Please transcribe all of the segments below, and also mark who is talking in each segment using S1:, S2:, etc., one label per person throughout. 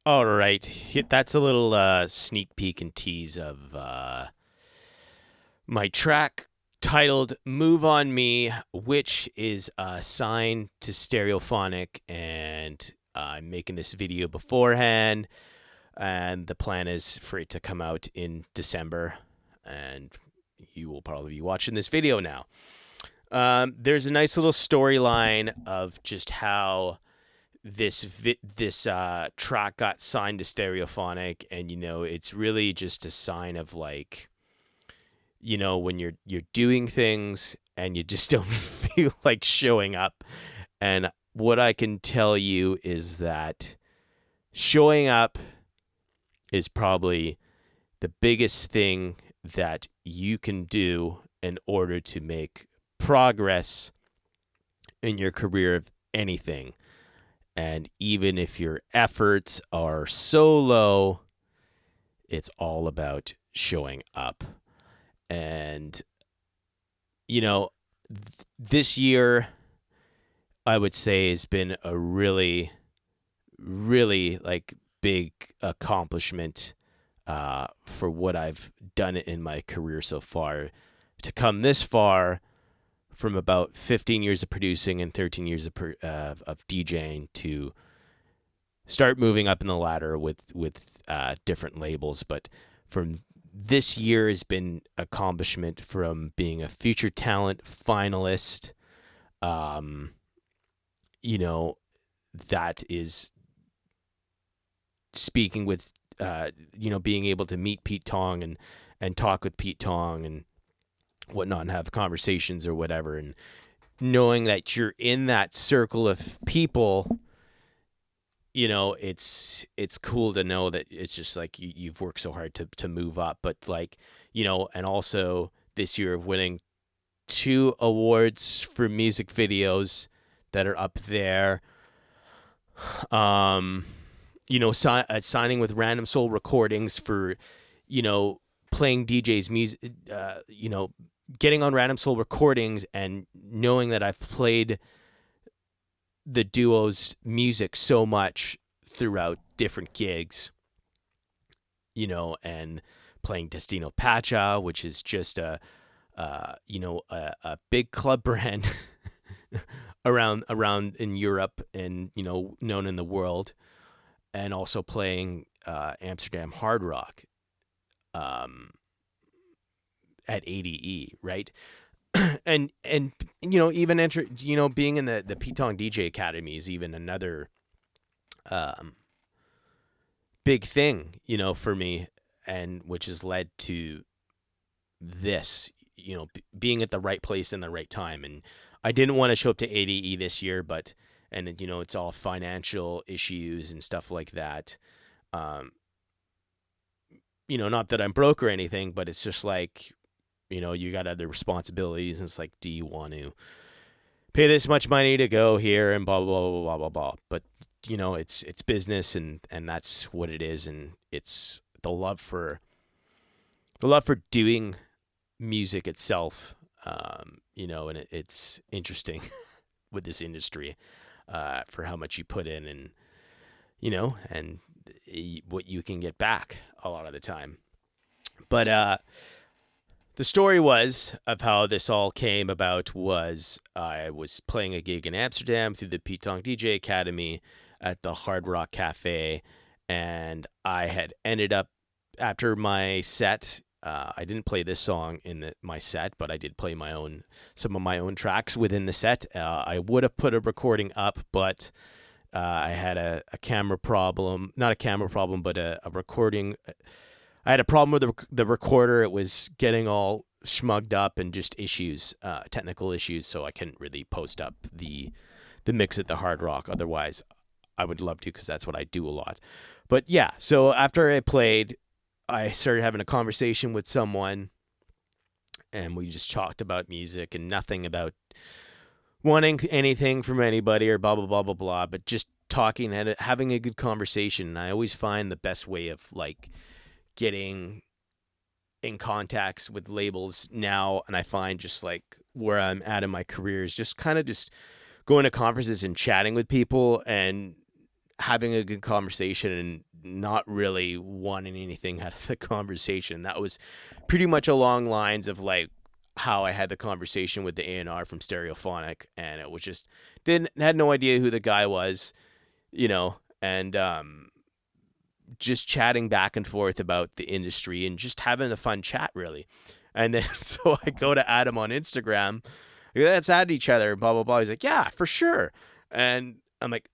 S1: All right, that's a little sneak peek and tease of my track titled "Move on Me," which is signed to Stereophonic, and I'm making this video beforehand, and the plan is for it to come out in December, and you will probably be watching this video now. There's a nice little storyline of just how this track got signed to Stereophonic, and it's really just a sign of like, when you're doing things and you just don't feel like showing up. And what I can tell you is that showing up is probably the biggest thing that you can do in order to make progress in your career of anything. And even if your efforts are so low, it's all about showing up. And, this year, I would say, has been a really, really like big accomplishment for what I've done in my career so far. To come this far from about 15 years of producing and 13 years of DJing to start moving up in the ladder with different labels. But from this year has been accomplishment from being a Future Talent finalist. That is speaking with, being able to meet Pete Tong and talk with Pete Tong and whatnot and have conversations or whatever. And knowing that you're in that circle of people, it's cool to know that it's just like you've worked so hard to move up. But like, and also this year of winning 2 awards for music videos that are up there. Signing with Random Soul Recordings for, playing DJ's music, getting on Random Soul Recordings and knowing that I've played the duo's music so much throughout different gigs, and playing Destino Pacha, which is just a big club brand around in Europe and, known in the world, and also playing Amsterdam Hard Rock at ADE, right? and even being in the Pete Tong DJ Academy is even another big thing, for me, and which has led to this, being at the right place in the right time. And I didn't want to show up to ADE this year, but it's all financial issues and stuff like that. Not that I'm broke or anything, but it's just like, you got other responsibilities, and it's like, do you want to pay this much money to go here and blah, blah, blah, blah, blah, blah, blah. But, it's business, and that's what it is. And it's the love for doing music itself, and it's interesting with this industry for how much you put in and, and what you can get back a lot of the time. But the story of how this all came about was I was playing a gig in Amsterdam through the Pete Tong DJ Academy at the Hard Rock Cafe, and I had ended up, after my set, I didn't play this song in my set, but I did play some of my own tracks within the set. I would have put a recording up, but I had a camera problem, not a camera problem, but a recording. I had a problem with the recorder. It was getting all schmugged up and just issues, technical issues, so I couldn't really post up the mix at the Hard Rock. Otherwise, I would love to, because that's what I do a lot. But yeah, so after I played, I started having a conversation with someone, and we just talked about music and nothing about wanting anything from anybody or blah, blah, blah, blah, blah, but just talking and having a good conversation. And I always find the best way of like getting in contacts with labels now, and I find just like where I'm at in my career is just kind of just going to conferences and chatting with people and having a good conversation and not really wanting anything out of the conversation. That was pretty much along lines of like how I had the conversation with the A&R from Stereophonic, and it was just had no idea who the guy was, and just chatting back and forth about the industry and just having a fun chat, really. And then so I go to add him on Instagram. Let's add each other, blah, blah, blah. He's like, yeah, for sure. And I'm like,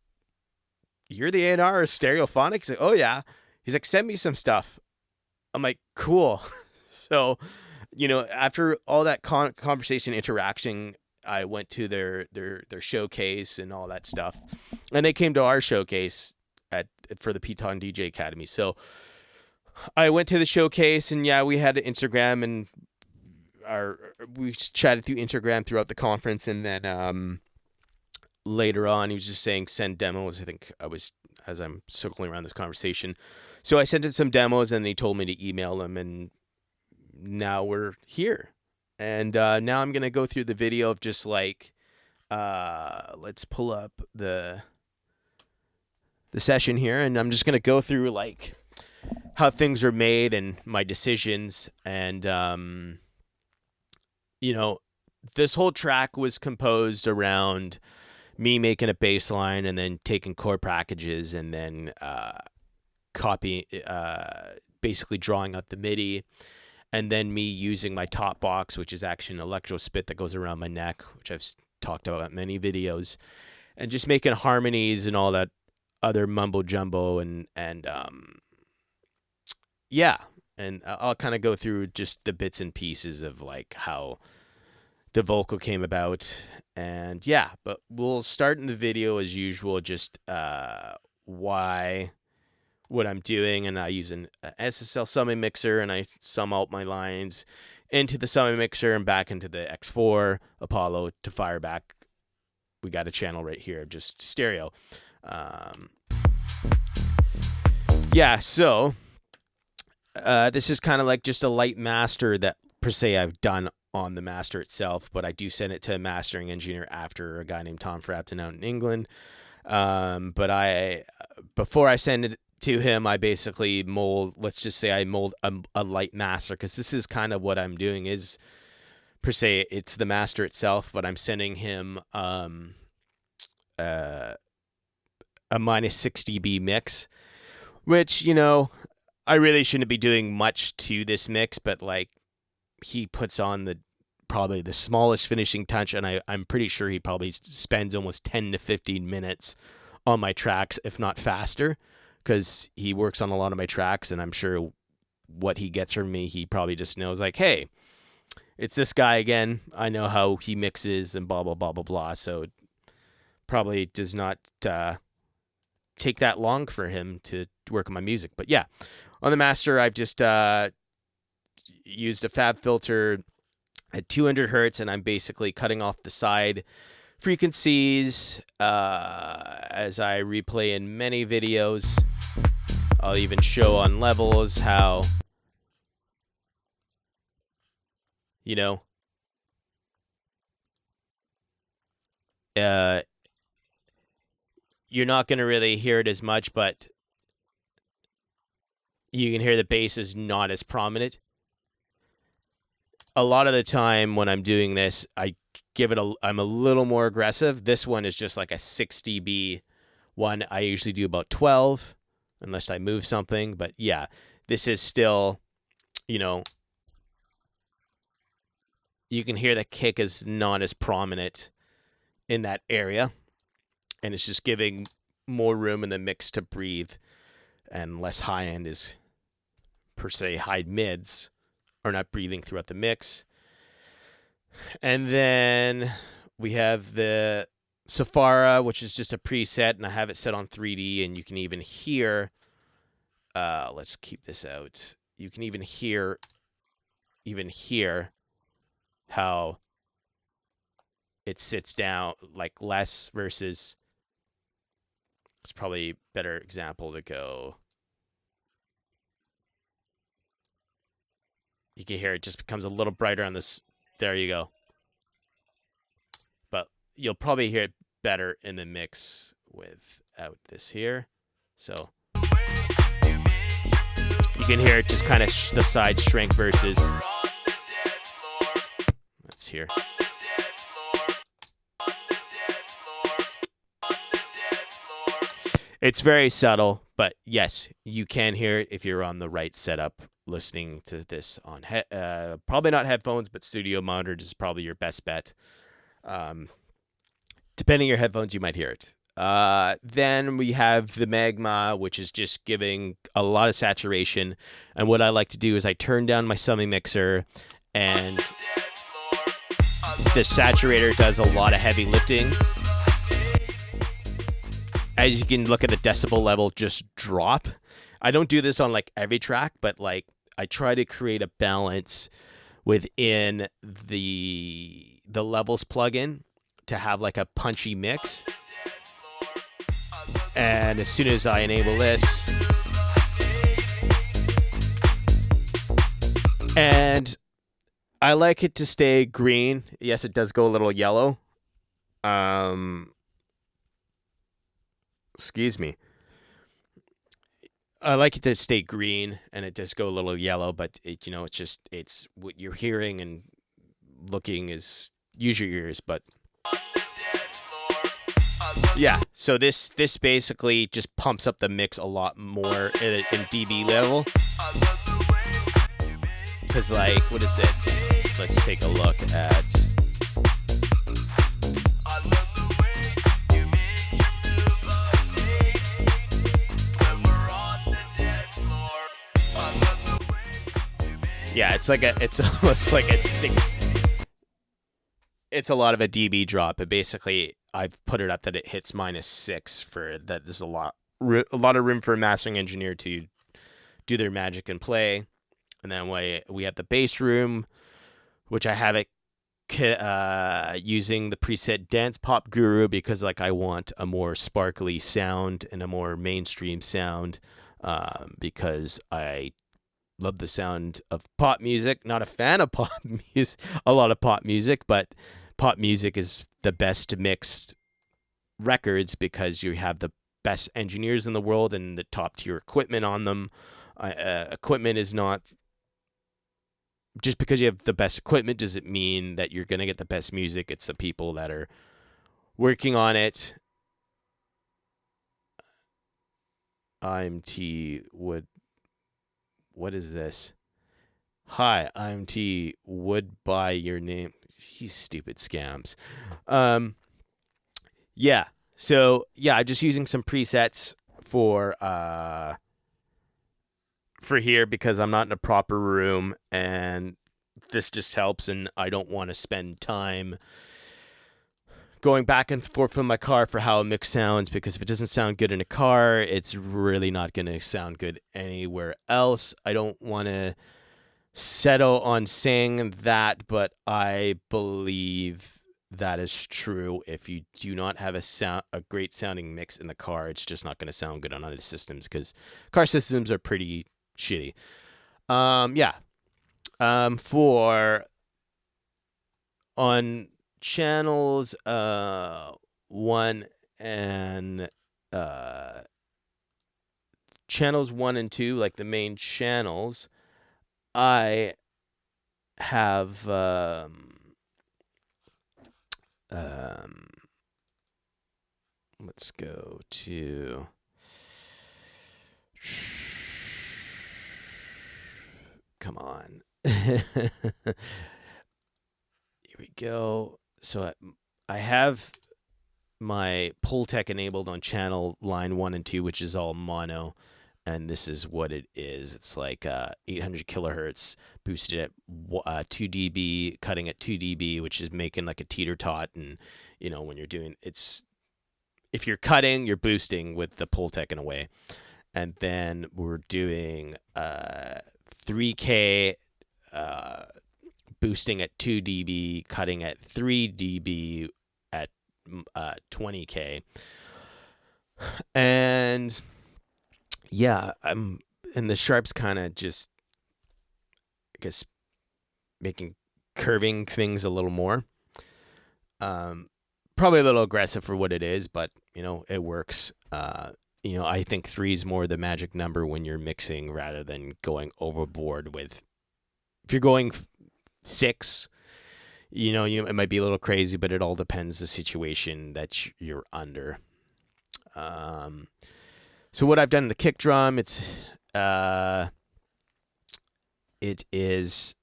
S1: you're the A&R or Stereophonic? He's like, oh, yeah. He's like, send me some stuff. I'm like, cool. So, after all that conversation interaction, I went to their showcase and all that stuff. And they came to our showcase for the Piton DJ Academy. So I went to the showcase, and yeah, we had an Instagram, and we chatted through Instagram throughout the conference. And then later on, he was just saying send demos. I think as I'm circling around this conversation. So I sent in some demos, and he told me to email them, and now we're here. And now I'm going to go through the video of just like, let's pull up the session here, and I'm just going to go through like how things are made and my decisions. And, this whole track was composed around me making a bass line and then taking chord packages and then basically drawing out the MIDI, and then me using my top box, which is actually an electro spit that goes around my neck, which I've talked about in many videos, and just making harmonies and all that other mumbo jumbo. And yeah. And I'll kind of go through just the bits and pieces of like how the vocal came about. And yeah, but we'll start in the video as usual, just what I'm doing. And I use an SSL summing mixer, and I sum out my lines into the summing mixer and back into the X4 Apollo to fire back. We got a channel right here, just stereo. So this is kind of like just a light master that per se I've done on the master itself, but I do send it to a mastering engineer after, a guy named Tom Frampton out in England. But before I send it to him, I basically mold a light master, because this is kind of what I'm doing is per se it's the master itself, but I'm sending him a minus 6 dB mix, which, I really shouldn't be doing much to this mix, but like he puts on probably the smallest finishing touch, and I'm pretty sure he probably spends almost 10 to 15 minutes on my tracks, if not faster, because he works on a lot of my tracks, and I'm sure what he gets from me, he probably just knows like, hey, it's this guy again. I know how he mixes and blah, blah, blah, blah, blah. So it probably does not take that long for him to work on my music. But yeah, on the master, I've just used a fab filter at 200 hertz, and I'm basically cutting off the side frequencies as I replay in many videos. I'll even show on levels how, you're not going to really hear it as much, but you can hear the bass is not as prominent. A lot of the time when I'm doing this, I'm a little more aggressive. This one is just like a 6 dB one. I usually do about 12 unless I move something. But yeah, this is still, you can hear the kick is not as prominent in that area. And it's just giving more room in the mix to breathe, and less high end is per se high mids are not breathing throughout the mix. And then we have the Safara, which is just a preset, and I have it set on 3D, and you can even hear, let's keep this out. You can even hear how it sits down, like less versus, it's probably a better example to go. You can hear it just becomes a little brighter on this. There you go. But you'll probably hear it better in the mix with out this here. So you can hear it just kind of the side shrink versus. Let's hear. It's very subtle, but yes, you can hear it if you're on the right setup listening to this on probably not headphones, but studio monitors is probably your best bet. Depending on your headphones, you might hear it. Then we have the Magma, which is just giving a lot of saturation. And what I like to do is I turn down my summing mixer, and the saturator does a lot of heavy lifting. As you can look at the decibel level just drop. I don't do this on like every track, but like I try to create a balance within the levels plugin to have like a punchy mix. And as soon as I enable this, and I like it to stay green. Yes, it does go a little yellow. Excuse me. I like it to stay green, and it does go a little yellow, but it's what you're hearing and looking is use your ears, but yeah. So this basically just pumps up the mix a lot more in dB level. Cause like, what is it? Let's take a look at. Yeah, it's almost like it's a lot of a dB drop, but basically I've put it up that it hits -6 for that. There's a lot of room for a mastering engineer to do their magic and play. And then we have the bass room, which I have it using the preset Dance Pop Guru because like I want a more sparkly sound and a more mainstream sound because I love the sound of pop music. Not a fan of pop music, a lot of pop music, but pop music is the best mixed records because you have the best engineers in the world and the top tier equipment on them. Equipment is not just because you have the best equipment doesn't mean that you're going to get the best music. It's the people that are working on it. IMT would. What is this? Hi, IMT would buy your name. These stupid scams. Yeah. So yeah, I'm just using some presets for here because I'm not in a proper room and this just helps, and I don't want to spend time going back and forth from my car for how a mix sounds, because if it doesn't sound good in a car, it's really not going to sound good anywhere else. I don't want to settle on saying that, but I believe that is true. If you do not have a great sounding mix in the car, it's just not going to sound good on other systems because car systems are pretty shitty. For on channels 1 and channels 1 and 2, like the main channels, I have let's go to come on. Here we go. So I have my Pultec enabled on channel line 1 and 2, which is all mono, and this is what it is. It's like 800 kilohertz boosted at 2 dB, cutting at 2 dB, which is making like a teeter-tot. And when you're doing if you're cutting, you're boosting with the Pultec in a way. And then we're doing 3K boosting at 2 dB, cutting at 3 dB at 20K. And yeah, and the sharp's kind of just, I guess, curving things a little more. probably a little aggressive for what it is, but it works. I think 3 is more the magic number when you're mixing rather than going overboard with. If you're going 6, it might be a little crazy, but it all depends the situation that you're under. So what I've done in the kick drum, it is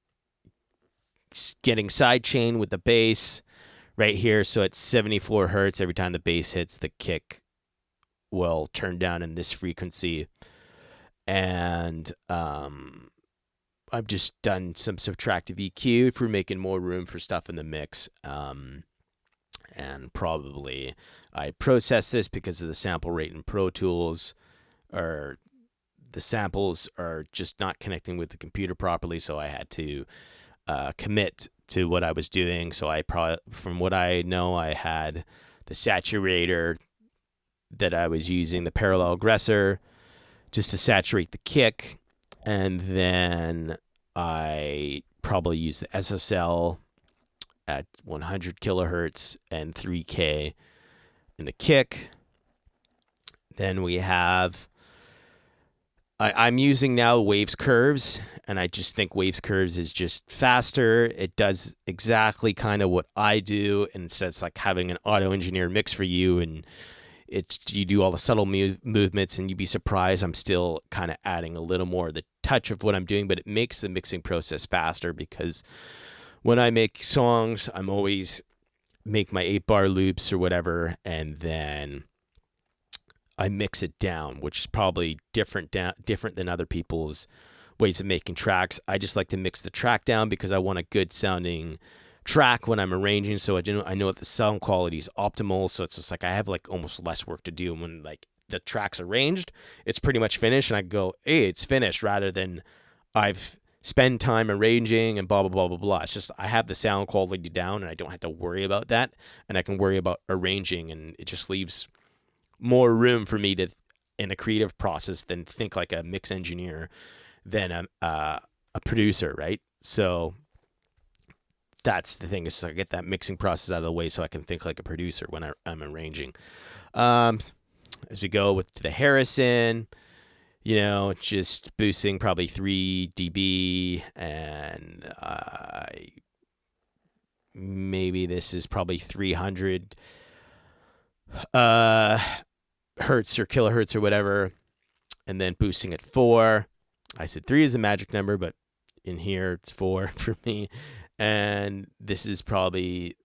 S1: getting sidechain with the bass right here. So it's 74 hertz. Every time the bass hits, the kick will turn down in this frequency. And I've just done some subtractive EQ for making more room for stuff in the mix. And probably I process this because of the sample rate in Pro Tools, or the samples are just not connecting with the computer properly. So I had to commit to what I was doing. So from what I know, I had the saturator that I was using, the parallel aggressor, just to saturate the kick. And then I probably used the SSL at 100 kilohertz and 3K in the kick. Then we have, I'm using now Waves Curves, and I just think Waves Curves is just faster. It does exactly kind of what I do, and so it's like having an auto-engineered mix for you, and you do all the subtle movements, and you'd be surprised I'm still kind of adding a little more of the touch of what I'm doing, but it makes the mixing process faster because when I make songs, I'm always make my 8-bar loops or whatever, and then I mix it down, which is probably different than other people's ways of making tracks. I just like to mix the track down because I want a good sounding track when I'm arranging, so I know that the sound quality is optimal. So it's just like I have like almost less work to do. And when like the track's arranged, it's pretty much finished, and I go, hey, it's finished, rather than I've spend time arranging and blah, blah, blah, blah, blah. It's just I have the sound quality down, and I don't have to worry about that, and I can worry about arranging, and it just leaves more room for me to, in a creative process, than think like a mix engineer than a producer, right? So that's the thing, is I get that mixing process out of the way so I can think like a producer when I'm arranging. As we go to the Harrison, just boosting probably 3 dB, and maybe this is probably 300 hertz or kilohertz or whatever, and then boosting at 4. I said 3 is the magic number, but in here it's 4 for me. And this is probably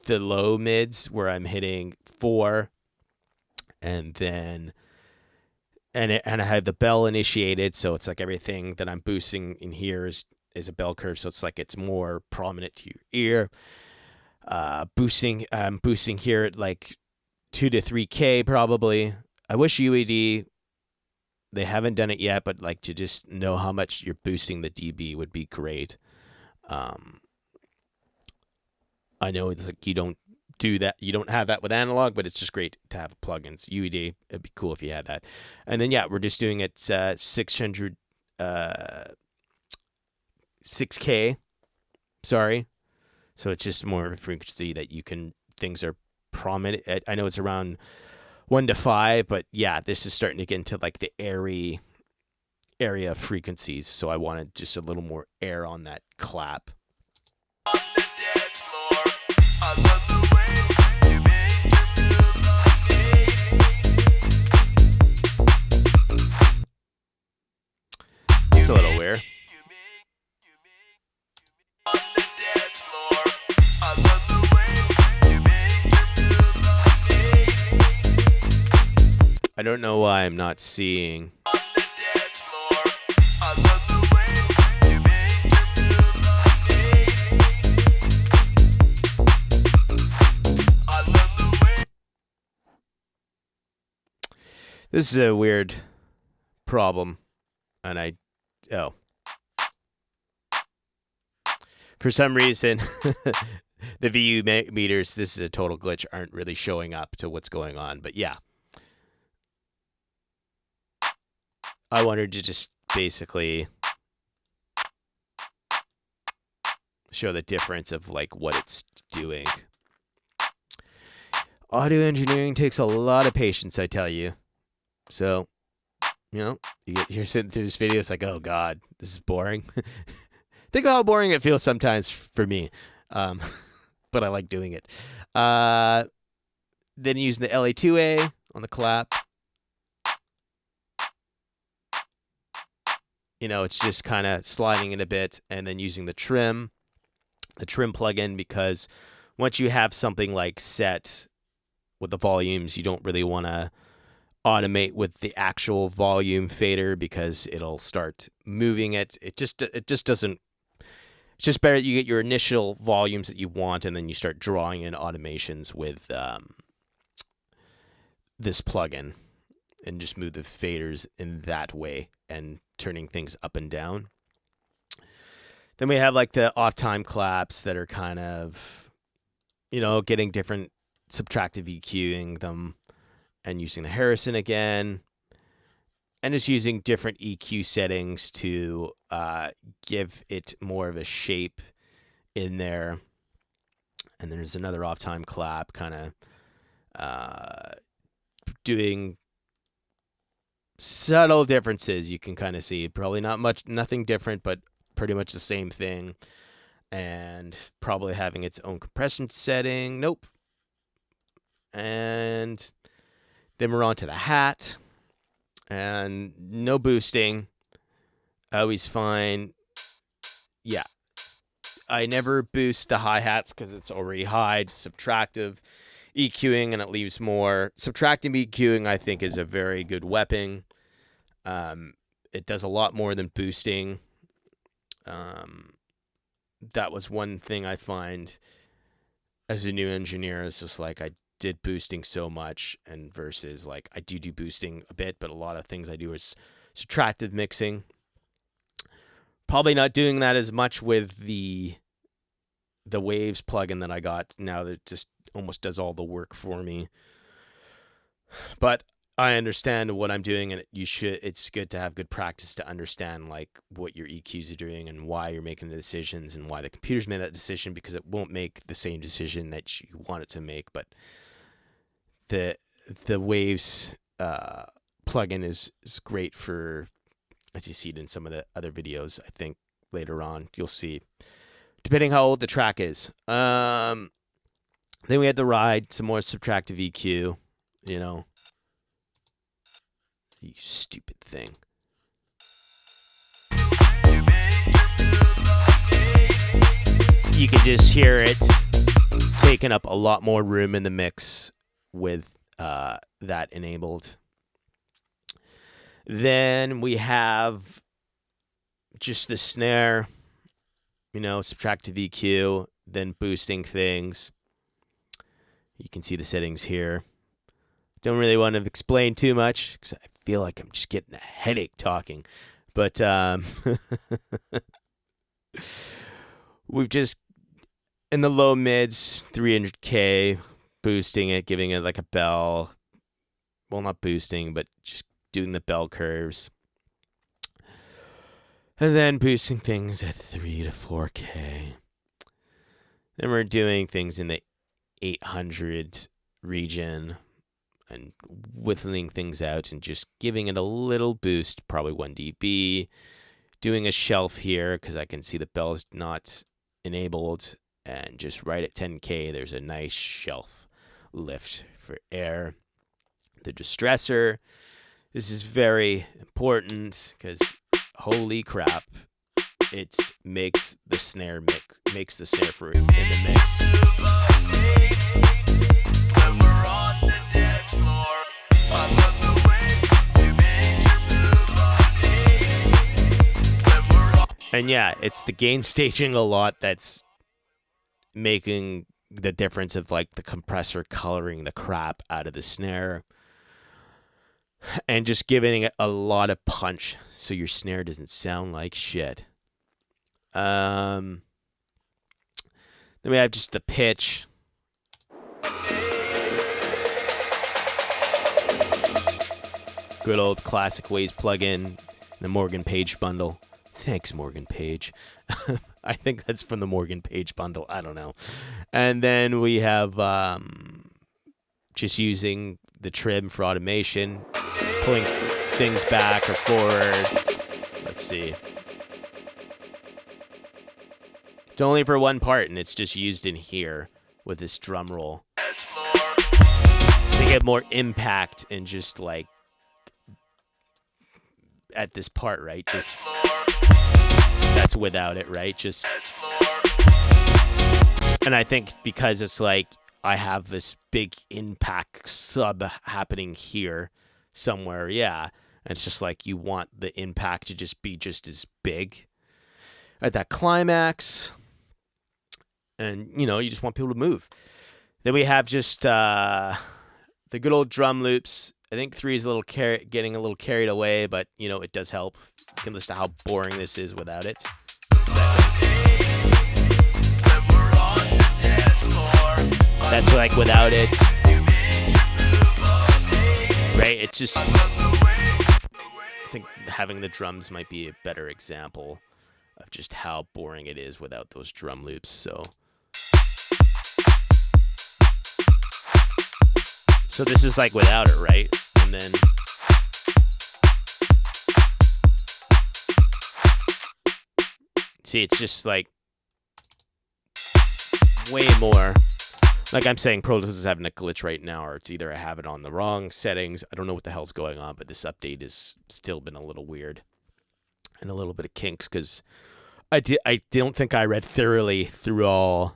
S1: the low mids where I'm hitting 4, and then and I have the bell initiated, so it's like everything that I'm boosting in here is a bell curve, so it's like it's more prominent to your ear. Boosting here at like 2 to 3K probably. I wish UAD, they haven't done it yet, but like to just know how much you're boosting the dB would be great. I know it's like you don't do that, you don't have that with analog, but it's just great to have plugins. UED, it'd be cool if you had that. And then we're just doing it 600 6K. Sorry. So it's just more of a frequency that things are prominent. I know it's around 1 to 5, but this is starting to get into like the airy area of frequencies. So I wanted just a little more air on that clap. It's a little weird. I don't know why I'm not seeing. This is a weird problem, and for some reason, the VU meters, this is a total glitch, aren't really showing up to what's going on. But I wanted to just basically show the difference of like what it's doing. audio engineering takes a lot of patience, I tell you. So, you're sitting through this video, it's like, oh God, this is boring. Think of how boring it feels sometimes for me. But I like doing it. Then using the LA2A on the clap. It's just kind of sliding it a bit, and then using the trim plugin, because once you have something like set with the volumes, you don't really want to automate with the actual volume fader because it'll start moving it. It just doesn't. It's just better that you get your initial volumes that you want, and then you start drawing in automations with this plugin, and just move the faders in that way and turning things up and down. Then we have like the off time claps that are kind of, getting different subtractive EQing them, and using the Harrison again, and just using different EQ settings to give it more of a shape in there. And then there's another off time clap, kind of doing subtle differences. You can kind of see probably nothing different, but pretty much the same thing. And probably having its own compression setting. Nope. And then we're on to the hat. And no boosting. Always fine. Yeah. I never boost the hi-hats because it's already high. Subtractive EQing, and it leaves more. Subtractive EQing, I think, is a very good weapon. It does a lot more than boosting. That was one thing I find as a new engineer. Is just like I did boosting so much, and versus like I do boosting a bit, but a lot of things I do is subtractive mixing. Probably not doing that as much with the Waves plugin that I got now, that just almost does all the work for me. But I understand what I'm doing, and it's good to have good practice to understand like what your EQs are doing and why you're making the decisions and why the computer's made that decision, because it won't make the same decision that you want it to make. But the Waves plugin is great for, as you see it in some of the other videos. I think later on you'll see, depending how old the track is. Then we had the ride, some more subtractive EQ, You stupid thing. You can just hear it taking up a lot more room in the mix with that enabled. Then we have just the snare, subtractive EQ, then boosting things. You can see the settings here. Don't really want to explain too much because I feel like I'm just getting a headache talking. But we've just, in the low mids, 300K, boosting it, giving it like a bell. Well, not boosting, but just doing the bell curves. And then boosting things at 3 to 4K. Then we're doing things in the 800 region and whittling things out and just giving it a little boost, probably 1 dB. Doing a shelf here because I can see the bell's not enabled. And just right at 10K, there's a nice shelf lift for air. The distressor. This is very important because holy crap, it makes the snare makes the snare for in the mix. And yeah, it's the gain staging a lot that's making the difference of like the compressor coloring the crap out of the snare. And just giving it a lot of punch so your snare doesn't sound like shit. Then we have just the pitch. Good old classic Waves plugin, the Morgan Page bundle. Thanks, Morgan Page. I think that's from the Morgan Page bundle. I don't know. And then we have just using the trim for automation, pulling things back or forward. Let's see. It's only for one part, and it's just used in here with this drum roll to get more impact and just like at this part, right? Just that's without it, right? Just, and I think because it's like I have this big impact sub happening here somewhere, yeah. And it's just like you want the impact to just be just as big at that climax. And, you know, you just want people to move. Then we have just the good old drum loops. I think 3 is a little getting a little carried away, but, you know, it does help. You can listen to how boring this is without it. That's like without it. Right? It's just, I think having the drums might be a better example of just how boring it is without those drum loops. So this is like without it, right? And then see, it's just like way more. Like I'm saying, Pro Tools is having a glitch right now, or it's either I have it on the wrong settings. I don't know what the hell's going on, but this update has still been a little weird and a little bit of kinks because I don't think I read thoroughly through all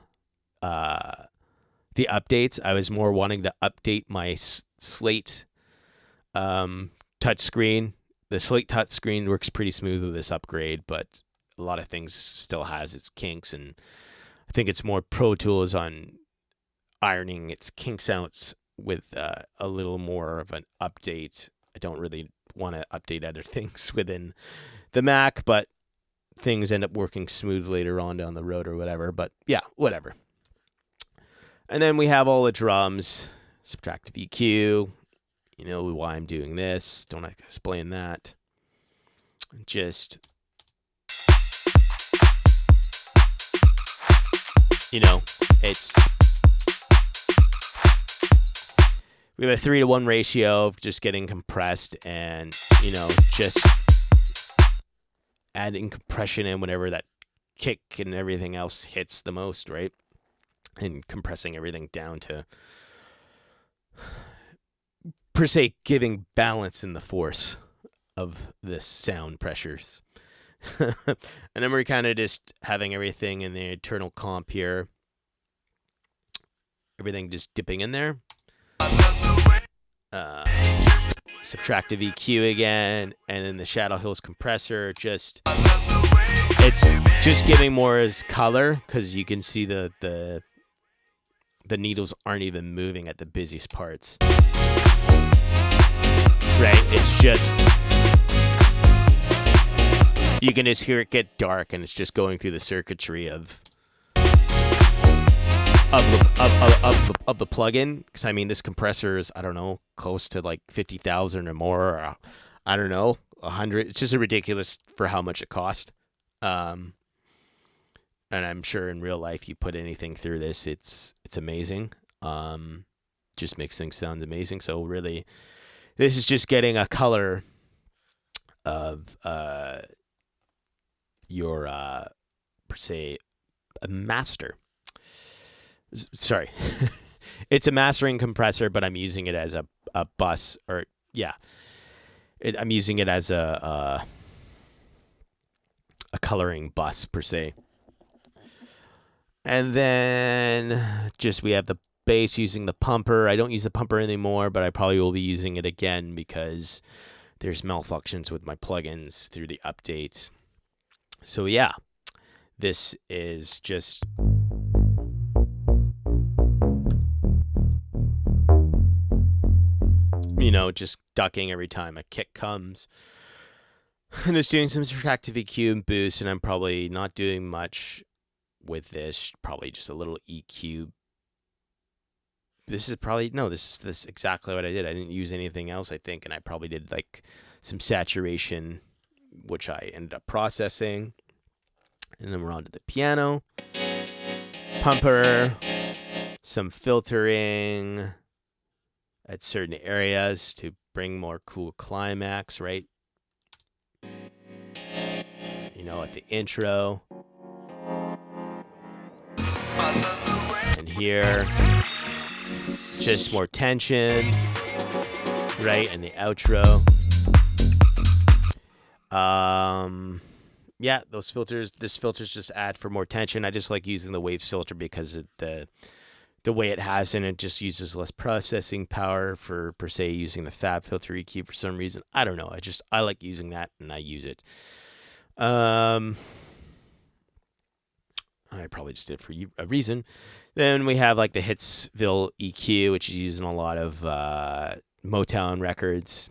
S1: the updates. I was more wanting to update my Slate touchscreen. The Slate touchscreen works pretty smooth with this upgrade, but a lot of things still has its kinks, and I think it's more Pro Tools on ironing its kinks out with a little more of an update. I don't really want to update other things within the Mac, but things end up working smooth later on down the road or whatever. But yeah, whatever. And then we have all the drums, subtractive EQ, you know why I'm doing this. Don't have to explain that. Just, you know, it's, we have a 3-to-1 ratio of just getting compressed and, you know, just adding compression in whenever that kick and everything else hits the most, right? And compressing everything down to, per se, giving balance in the force of the sound pressures. And then we're kind of just having everything in the internal comp here. Everything just dipping in there. Subtractive EQ again, and then the Shadow Hills compressor. Just, it's just giving more as color because you can see the needles aren't even moving at the busiest parts. Right? It's just, you can just hear it get dark, and it's just going through the circuitry of the plugin. Because I mean, this compressor is, I don't know, close to like 50,000 or more, or I don't know, 100. It's just ridiculous for how much it cost. And I'm sure in real life, you put anything through this, it's amazing. Just makes things sound amazing. So really, this is just getting a color of your per se a master. Sorry, it's a mastering compressor, but I'm using it as a bus, or yeah, I'm using it as a coloring bus per se. And then just we have the bass using the pumper. I don't use the pumper anymore, but I probably will be using it again because there's malfunctions with my plugins through the updates. So yeah, this is just, you know, just ducking every time a kick comes. And just doing some subtractive EQ and boost, and I'm probably not doing much with this. Probably just a little EQ. This is exactly what I did. I didn't use anything else, I think, and I probably did like some saturation, which I ended up processing. And then we're on to the piano. Pumper, some filtering, at certain areas to bring more cool climax, right? You know, at the intro. And here, just more tension, right? And the outro. Yeah, those filters, this filters just add for more tension. I just like using the wave filter because of the way it has in it just uses less processing power for per se using the fab filter EQ for some reason. I don't know. I like using that and I use it. I probably just did it for a reason. Then we have like the Hitsville EQ, which is used in a lot of Motown records,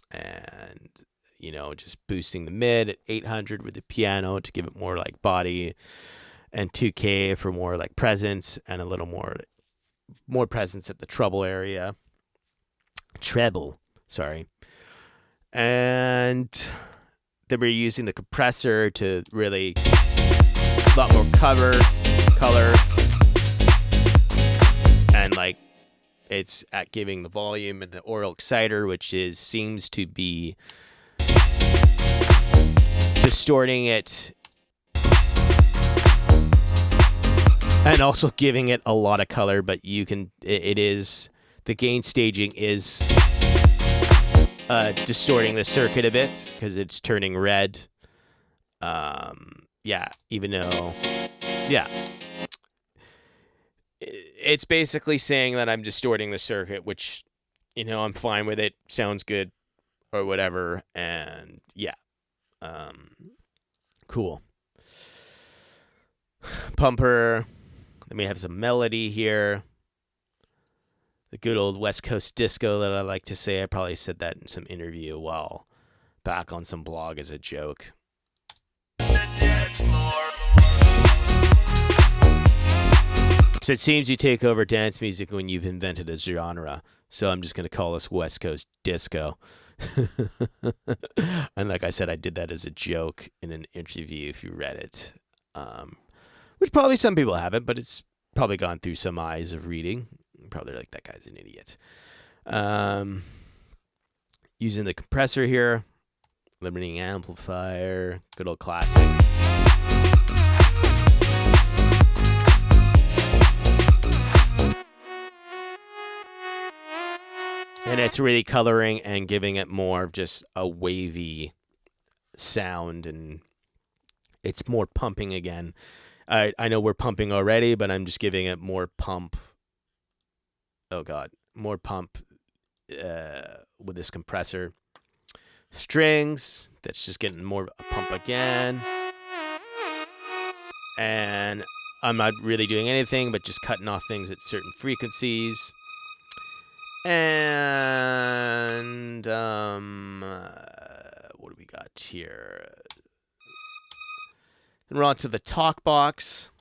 S1: and you know, just boosting the mid at 800 with the piano to give it more like body, and 2K for more like presence and a little more presence at the treble area. Sorry. And then we're using the compressor to really a lot more color, and like it's at giving the volume and the aural exciter, which seems to be distorting it and also giving it a lot of color, but it is the gain staging is distorting the circuit a bit because it's turning red. Even though it's basically saying that I'm distorting the circuit, which, you know, I'm fine with it, sounds good or whatever. And yeah. Cool. Pumper. Then we have some melody here. The good old West Coast disco that I like to say. I probably said that in some interview a while back on some blog as a joke. Because it seems you take over dance music when you've invented a genre. So I'm just going to call this West Coast disco. And like I said, I did that as a joke in an interview if you read it. Which probably some people haven't, but it's probably gone through some eyes of reading. Probably like, that guy's an idiot. Using the compressor here. Limiting amplifier. Good old classic. And it's really coloring and giving it more of just a wavy sound, and it's more pumping again. I know we're pumping already, but I'm just giving it more pump. Oh God, more pump with this compressor. Strings, that's just getting more a pump again. And I'm not really doing anything, but just cutting off things at certain frequencies. And what do we got here? And we're on to the talk box.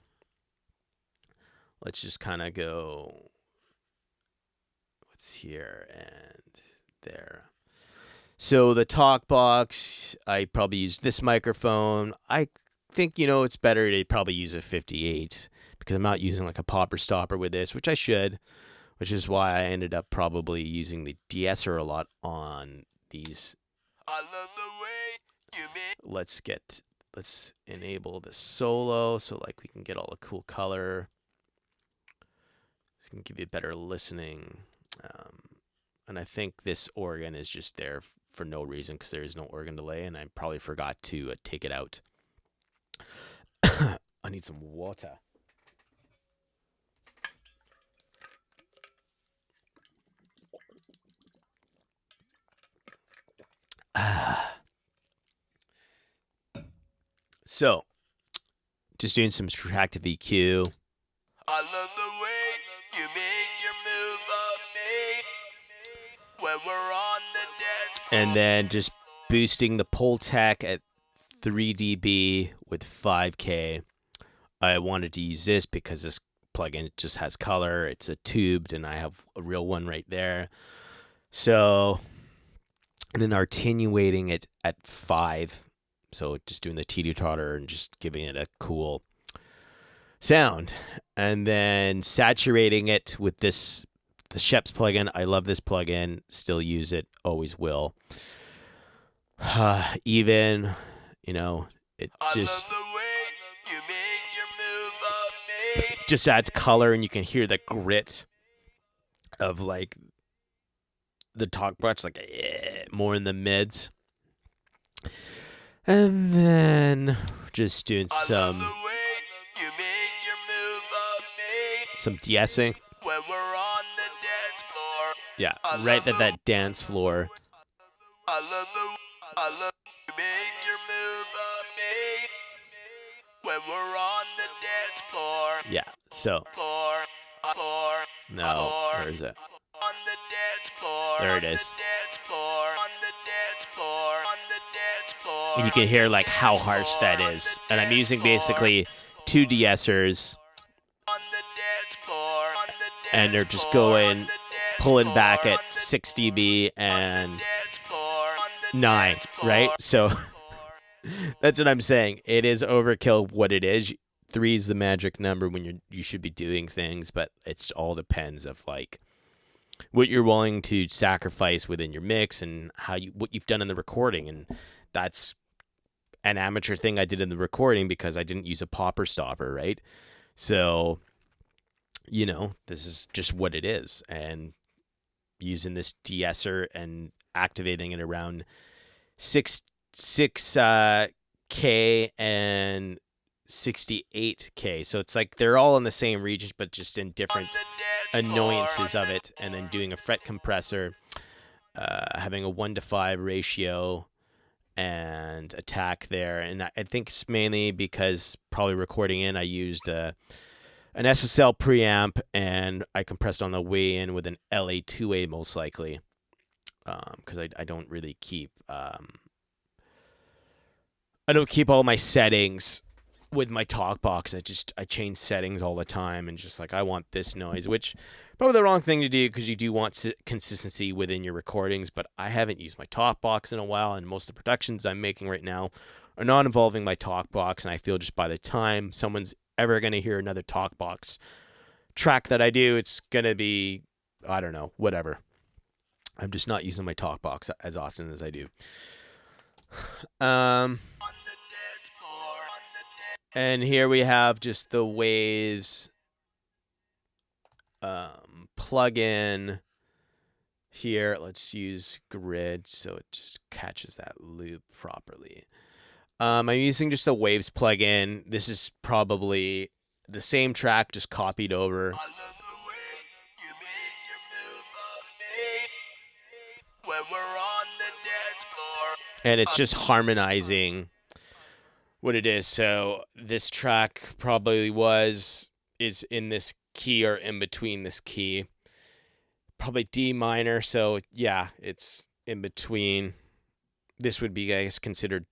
S1: Let's just kind of go. What's here and there? So the talk box, I probably use this microphone. I think, you know, it's better to probably use a 58 because I'm not using like a popper stopper with this, which I should. Which is why I ended up probably using the de-esser a lot on these. I love the way you make. Let's enable the solo so like we can get all the cool color. This can give you better listening. And I think this organ is just there for no reason because there is no organ delay, and I probably forgot to take it out. I need some water. So, just doing some subtractive EQ. I love the way you make your move on me when we're on the dance floor. And then just boosting the Pultec at 3 dB with 5K. I wanted to use this because this plugin just has color. It's a tubed, and I have a real one right there. So, and then attenuating it at 5. So just doing the teeter-totter and just giving it a cool sound. And then saturating it with this the Sheps plugin. I love this plugin. Still use it. Always will. Even, it just adds color, and you can hear the grit of like the talk box, like more in the mids. And then just doing some de-essing. When we're on the dance floor. Yeah, right at that dance floor. I love you make your move on me. When we're on the dance floor. Yeah, so. No, where is it? On the dance floor. There it is. And you can hear like how harsh that is. And I'm using basically 2 de-essers. And they're just pulling back at 6 dB and 9, right? So that's what I'm saying. It is overkill what it is. 3 is the magic number when you should be doing things, but it all depends of like what you're willing to sacrifice within your mix and what you've done in the recording. And that's an amateur thing I did in the recording because I didn't use a popper stopper, right? So, this is just what it is. And using this de-esser and activating it around 6K and 68K. So it's like they're all in the same regions, but just in different annoyances of it. And then doing a fret compressor, having a 1:5 ratio and attack there. And I think it's mainly because probably recording in, I used an SSL preamp and I compressed on the way in with an LA2A most likely. Because I don't really keep all my settings with my talk box. I change settings all the time and just like I want this noise, which probably the wrong thing to do because you do want consistency within your recordings. But I haven't used my talk box in a while, and most of the productions I'm making right now are not involving my talk box. And I feel just by the time someone's ever going to hear another talk box track that I do, it's going to be, I don't know, whatever. I'm just not using my talk box as often as I do. And here we have just the Waves plugin here. Let's use Grid so it just catches that loop properly. I'm using just the Waves plugin. This is probably the same track, just copied over. When we're on the dance floor. And it's just harmonizing what it is. So this track probably is in this key or in between this key. Probably D minor. So yeah, it's in between. This would be, I guess, considered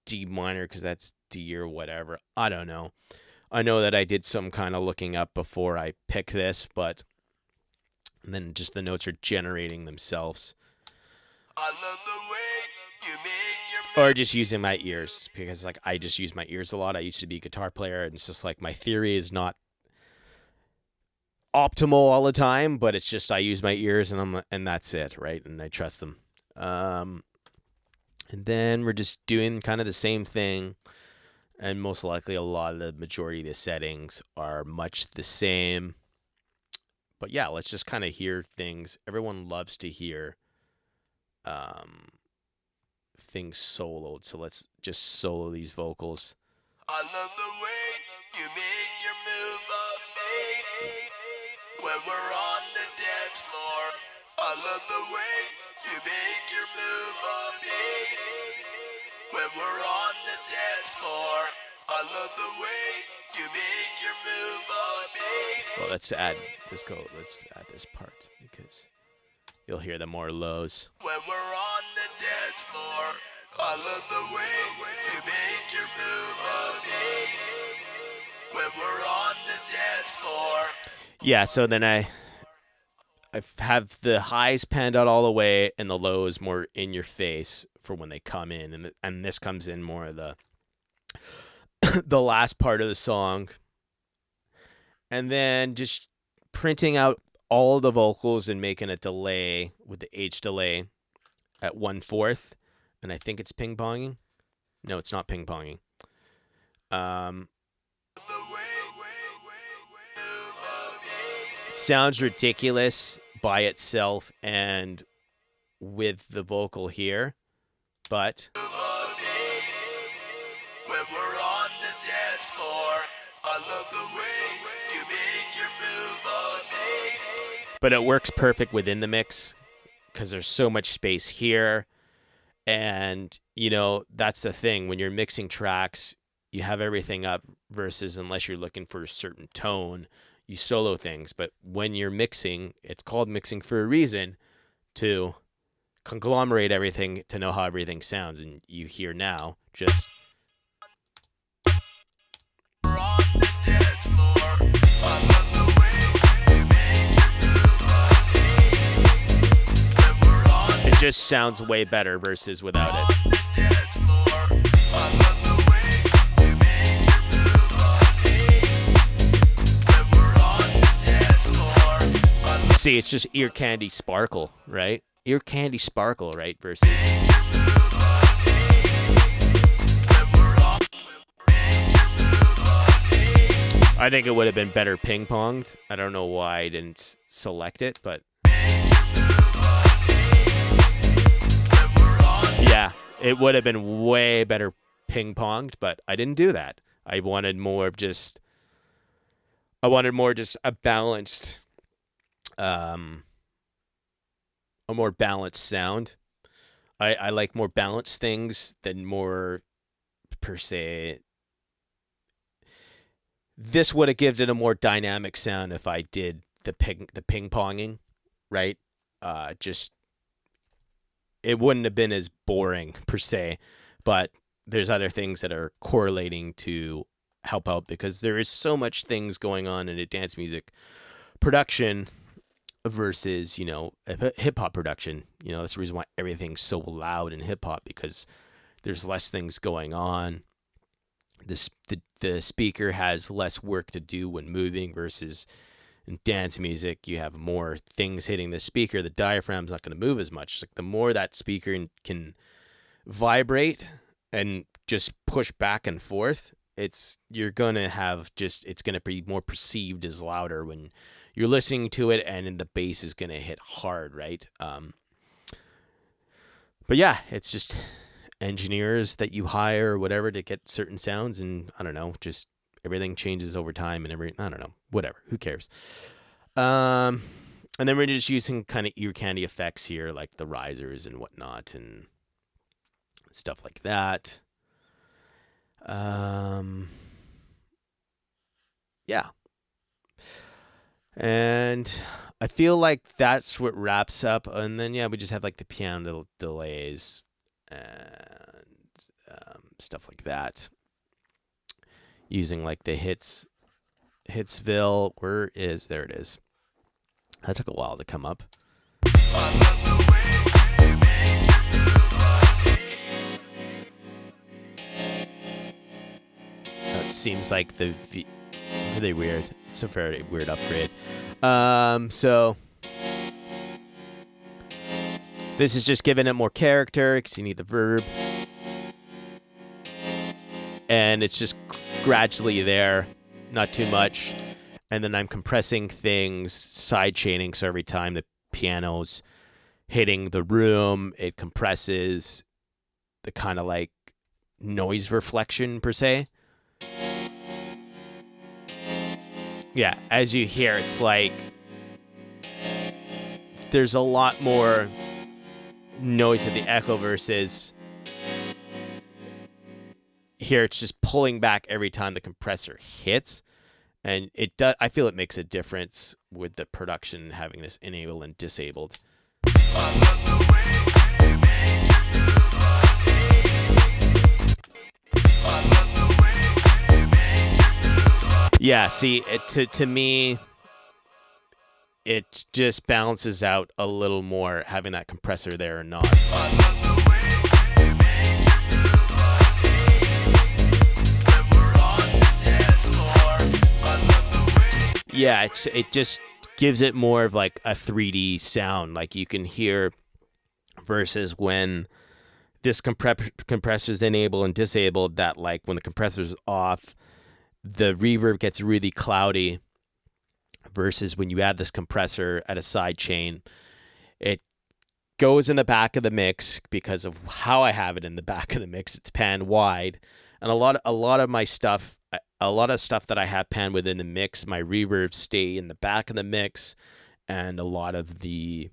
S1: D minor because that's D or whatever. I don't know. I know that I did some kind of looking up before I picked this, but and then just the notes are generating themselves. I love the way you make your or just using my ears because like I just use my ears a lot. I used to be a guitar player, and it's just like my theory is not optimal all the time, but it's just I use my ears and that's it, right? And I trust them. And then we're just doing kind of the same thing, and most likely a lot of the majority of the settings are much the same. But yeah, let's just kind of hear things. Everyone loves to hear things soloed, so let's just solo these vocals. I love the way you make your move on me when we're on the dance floor. I love the way you make your move on me when we're on the dance floor. I love the way you make your move on me. Well, let's add this part because you'll hear the more lows. When we're on the dance floor, I love the way you make your move on me. When we're on the dance floor. Yeah, so then I have the highs panned out all the way and the lows more in your face for when they come in, and this comes in more of the the last part of the song. And then just printing out all the vocals and making a delay with the H delay at 1/4, and I think it's ping-ponging. No, it's not ping-ponging. It sounds ridiculous by itself and with the vocal here, but when we're on the dance floor, I love the way you make your move on me. But it works perfect within the mix because there's so much space here. And, you know, that's the thing. When you're mixing tracks, you have everything up versus unless you're looking for a certain tone, you solo things. But when you're mixing, it's called mixing for a reason, to conglomerate everything to know how everything sounds. And you hear now just... It just sounds way better versus without it. See, it's just ear candy sparkle, right? Ear candy sparkle, right? Versus... I think it would have been better ping-ponged. I don't know why I didn't select it, but... yeah, it would have been way better ping-ponged, but I didn't do that. I wanted more just a balanced... a more balanced sound. I like more balanced things than more, per se. This would have given it a more dynamic sound if I did the ping-ponging, right? Just, it wouldn't have been as boring, per se, but there's other things that are correlating to help out because there is so much things going on in a dance music production versus, you know, hip-hop production. You know, that's the reason why everything's so loud in hip-hop, because there's less things going on. The speaker has less work to do when moving versus in dance music, you have more things hitting the speaker. The diaphragm's not going to move as much. It's like the more that speaker can vibrate and just push back and forth, you're going to have it's going to be more perceived as louder when you're listening to it, and the bass is going to hit hard, right? But yeah, it's just engineers that you hire or whatever to get certain sounds, and I don't know, just everything changes over time and I don't know, whatever, who cares? And then we're just using kind of ear candy effects here, like the risers and whatnot and stuff like that. Yeah. And I feel like that's what wraps up. And then, yeah, we just have like the piano delays and stuff like that. Using like the Hitsville. There it is. That took a while to come up. That seems like really weird. It's a very weird upgrade. So this is just giving it more character because you need the verb. And it's just gradually there, not too much. And then I'm compressing things, side chaining, so every time the piano's hitting the room, it compresses the kind of like noise reflection per se. Yeah, as you hear, it's like there's a lot more noise at the echo versus here it's just pulling back every time the compressor hits. And it does. I feel it makes a difference with the production having this enabled and disabled. Yeah, see, to me, it just balances out a little more having that compressor there or not. Yeah, it just gives it more of like a 3D sound, like you can hear, versus when this compressor is enabled and disabled, that like when the compressor's off, the reverb gets really cloudy, versus when you add this compressor at a side chain, it goes in the back of the mix because of how I have it in the back of the mix. It's pan wide, and a lot of my stuff, a lot of stuff that I have pan within the mix, my reverbs stay in the back of the mix, and a lot of the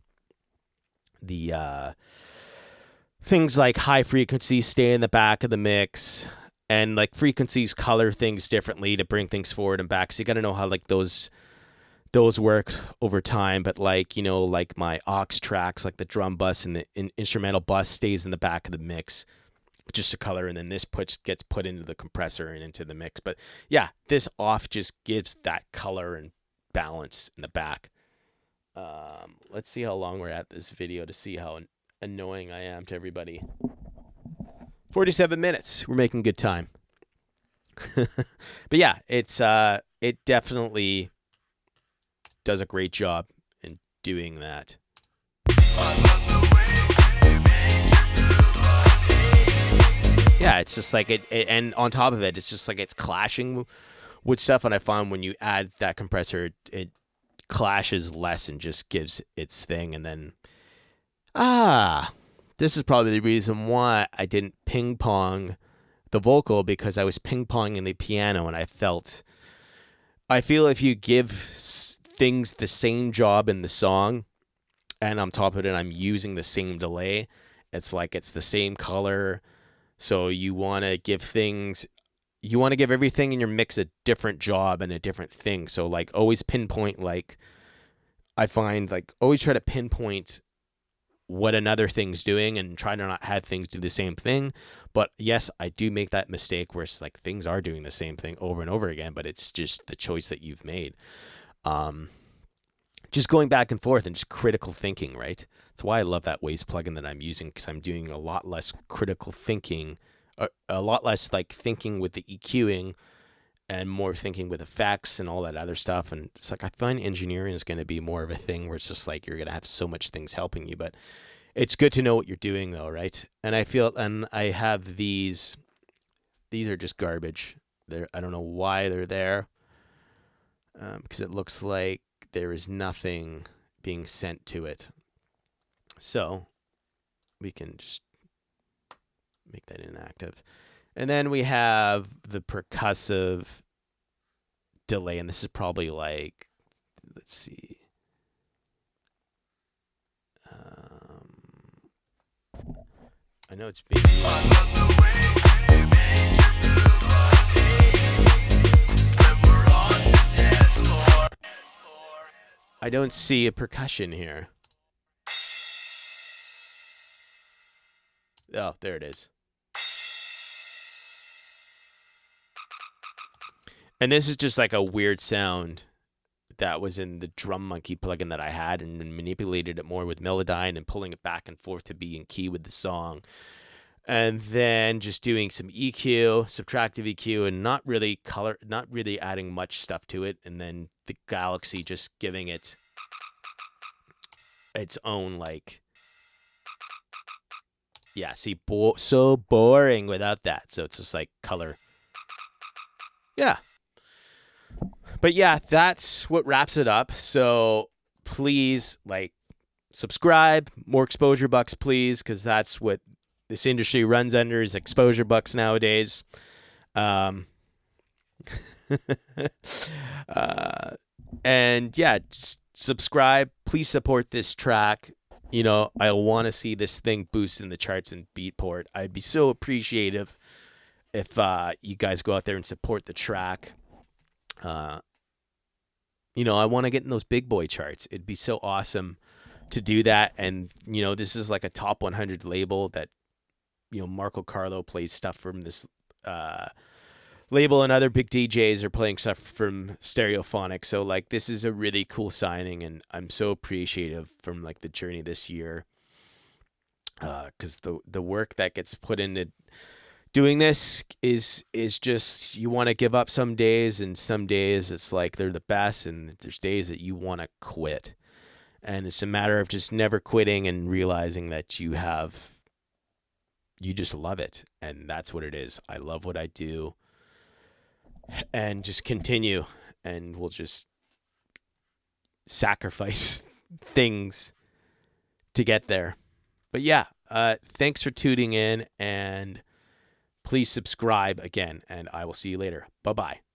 S1: things like high frequencies stay in the back of the mix, and like frequencies color things differently to bring things forward and back. So you got to know how like those work over time. But like, you know, like my aux tracks, like the drum bus and the instrumental bus stays in the back of the mix, just a color, and then this gets put into the compressor and into the mix. But yeah, this off just gives that color and balance in the back. Let's see how long we're at this video to see how annoying I am to everybody. 47 minutes. We're making good time. But yeah, it definitely does a great job in doing that. Yeah, it's just like it, and on top of it, it's just like it's clashing with stuff. And I find when you add that compressor, it clashes less and just gives its thing. And then, this is probably the reason why I didn't ping pong the vocal, because I was ping ponging the piano, and I feel if you give things the same job in the song, and on top of it, I'm using the same delay, it's like it's the same color. So you want to give everything in your mix a different job and a different thing. So like always pinpoint, like I find like always try to pinpoint what another thing's doing and try to not have things do the same thing. But yes, I do make that mistake where it's like things are doing the same thing over and over again, but it's just the choice that you've made. Just going back and forth and just critical thinking, right? That's why I love that Waves plugin that I'm using, because I'm doing a lot less critical thinking, a lot less like thinking with the EQing and more thinking with effects and all that other stuff. And it's like I find engineering is going to be more of a thing where it's just like you're going to have so much things helping you, but it's good to know what you're doing though, right? And I have these are just garbage. I don't know why they're there, because it looks like there is nothing being sent to it. So we can just make that inactive. And then we have the percussive delay, and this is probably like, let's see. I know it's being I don't see a percussion here. Oh, there it is. And this is just like a weird sound that was in the Drum Monkey plugin that I had, and manipulated it more with Melodyne and pulling it back and forth to be in key with the song. And then just doing some EQ, subtractive EQ, and not really adding much stuff to it. And then the Galaxy just giving it its own, like, yeah, see, so boring without that. So it's just like color. Yeah. But yeah, that's what wraps it up. So please, like, subscribe, more exposure bucks, please, because that's what this industry runs under, is exposure bucks nowadays. And yeah, subscribe. Please support this track. You know, I want to see this thing boost in the charts in Beatport. I'd be so appreciative if you guys go out there and support the track. You know, I want to get in those big boy charts. It'd be so awesome to do that. And, you know, this is like a top 100 label that, you know, Marco Carlo plays stuff from this label, and other big DJs are playing stuff from Stereophonic. So, like, this is a really cool signing, and I'm so appreciative from, like, the journey this year. Because the work that gets put into doing this is just, you want to give up some days, and some days it's like they're the best, and there's days that you want to quit. And it's a matter of just never quitting and realizing that you just love it. And that's what it is. I love what I do, and just continue, and we'll just sacrifice things to get there. But yeah, thanks for tuning in, and please subscribe again, and I will see you later. Bye-bye.